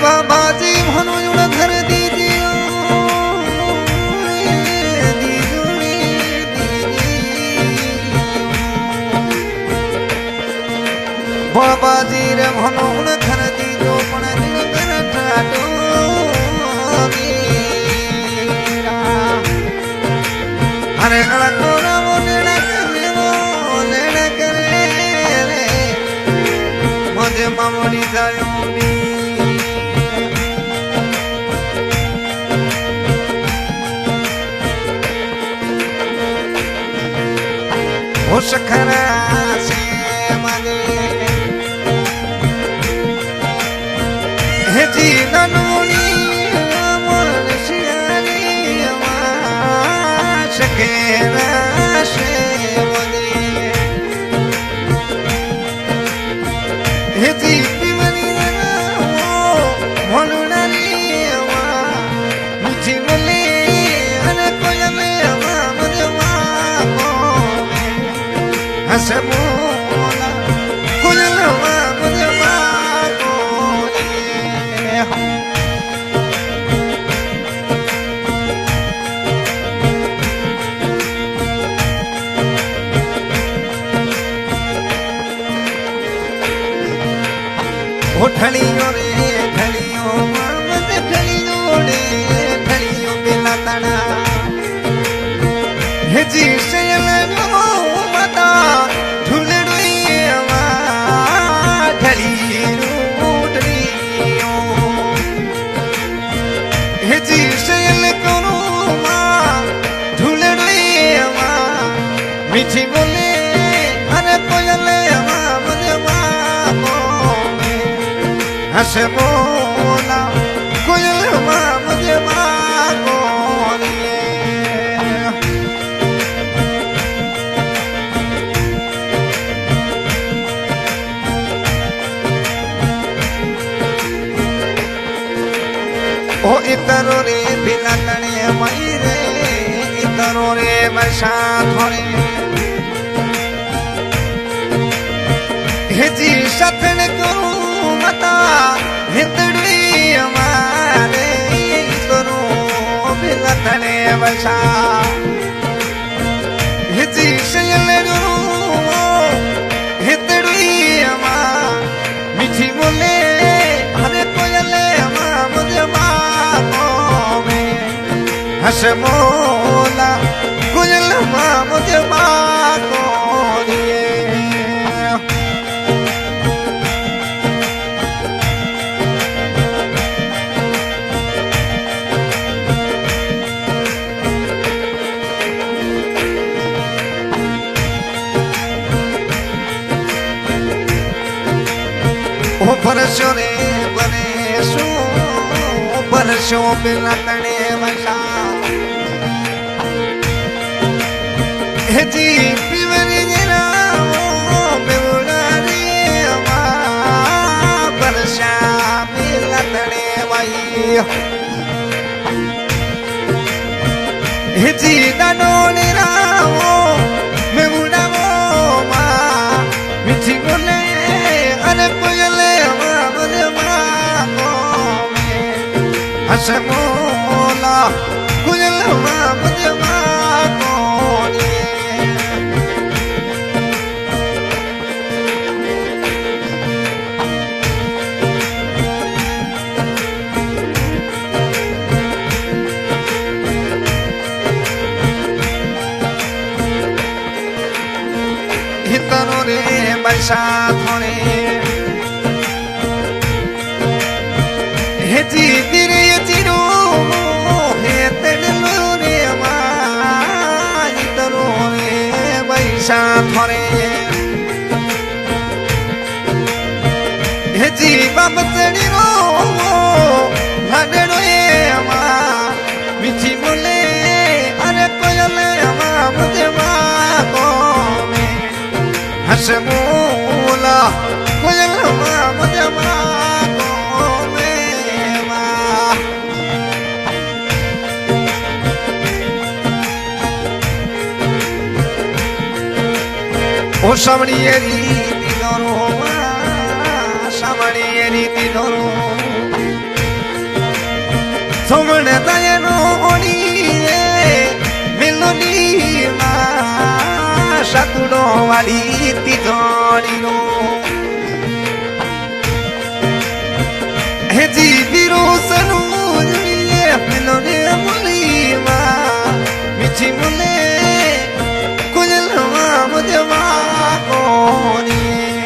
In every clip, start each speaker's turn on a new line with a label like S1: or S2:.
S1: बाबाजी म्हणून घर दीदी बाबाजी रे म्हणून घर दीदो पण दिल कर ठाडो अरे अळकोरा मोनेडा करे रे मजे मामणी जायो सखरा से मने हे जी ननोनी मन सियानी मा सखरा से मने हे जी पिमनी ननो मनोनानी मा मुझे मले अने कोयले मा मुझे मा हसमोला कुलवा मुझमा कोले हो ठलियो रे ठलियो मत ठलियो रे ठलियो बिना तना हे जी से लगो मता मीठी बोले अरे कोयले मुझे हंसे बोला कोयल मुझे ओ इतरो रे बिना तने मई रे इतरो रे बसा थोड़े जी सतन करूं मता हितड़ी हमारे करूं बिलतने बसा जी शयल करूं हितड़ी हमा मीठी बोले अरे कोयले हमा मुझे माको में हंस मोला कोयल हमा मुझे माको दिए परसों बिना तने बसा हे जी पिवरी जरा बेवड़ा रे अमा परसा बिना तने वही हे जी दानोने रावो बेवड़ा वो मा मिठी बोले अरे कोयले अमा मुझे हसमोला कुलवा मुझमा कोने हितनो रे बसा थोड़े हे जी तेरे चिरो हे तेडलो रे माई तरो रे बैसा थोरे हे जी बाप तेड़ो लाडो रे मा मिठी बोले अरे कोयले मा मुझे माको में हंस बोला कोयल मा मुझे माको ओ सामणी रीति दोरो सामणी रीति दोरो વાળી તિજોરીનો હેજી બીરો સનું પેલો ને મુલીમાં મીઠી મુલે કુજલમાં મુજમાં કોની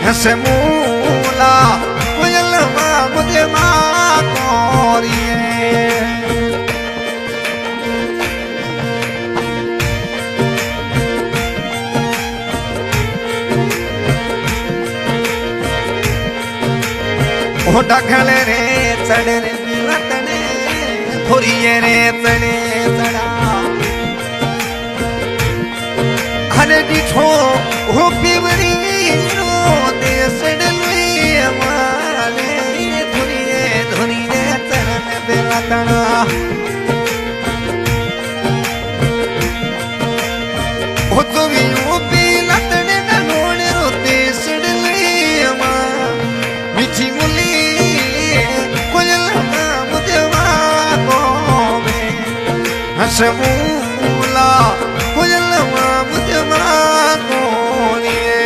S1: હસે મૂલા કુજલમાં મુજમાં કોરી ઢખલે રે ચડે રે રતને ખોરીએ રે ચડે ચડા હરે દીઠો હો પીવરી નો દેસડ લુઈ માલે ધુરીએ ધુરીએ ચડને બેલા તણા હો તો વી પી લતને નોડે રો દેસડ લુઈ મા મીઠી મુલી હસમૂલા કુજલમાં મુજમાં કોનીએ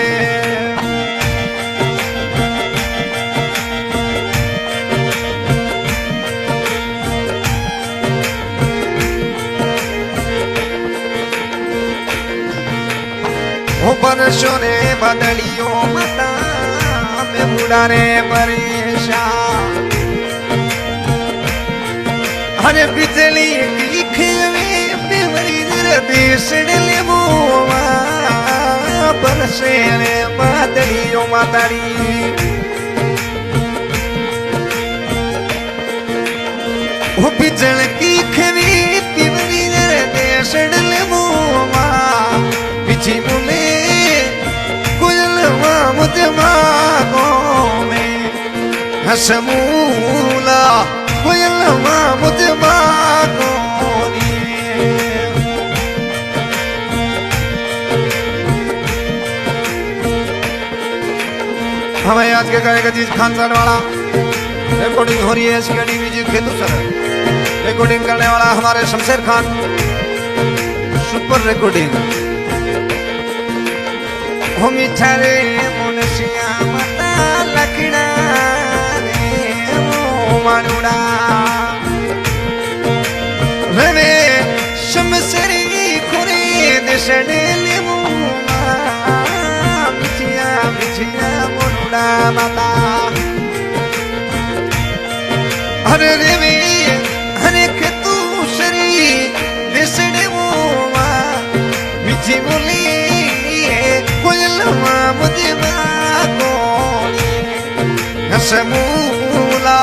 S1: બરસો ને બદલીઓ મતા મે બુડા રે પરેશાન હરે બિજલી દીખવે પેવરી દેશડ લેવા બરસે રે બાદલીઓ માતાડી ઓ બિજલ દીખવે પેવરી દેશડ લેવા બીજી મુલે કુજલમાં મુજમાં કોમે હસમૂલા કુજલમાં મુજમાં કોની हमें आज के गायक अजीज खानसार वाला रिकॉर्डिंग हो रही है इसकी अड़ी म्यूजिक खेतु सर रिकॉर्डिंग करने वाला हमारे शमशेर खान सुपर रिकॉर्डिंग हो मीठा रे मुनसिया मता लखड़ा रे ओ मानुड़ा रे शमशेरी खुरे देशडे लेमो मिठिया मिठिया मोनुड़ा माता हरे रे वे हरे खेतु शरी देशडे मोवा मीठी बोली मुझे हसमूला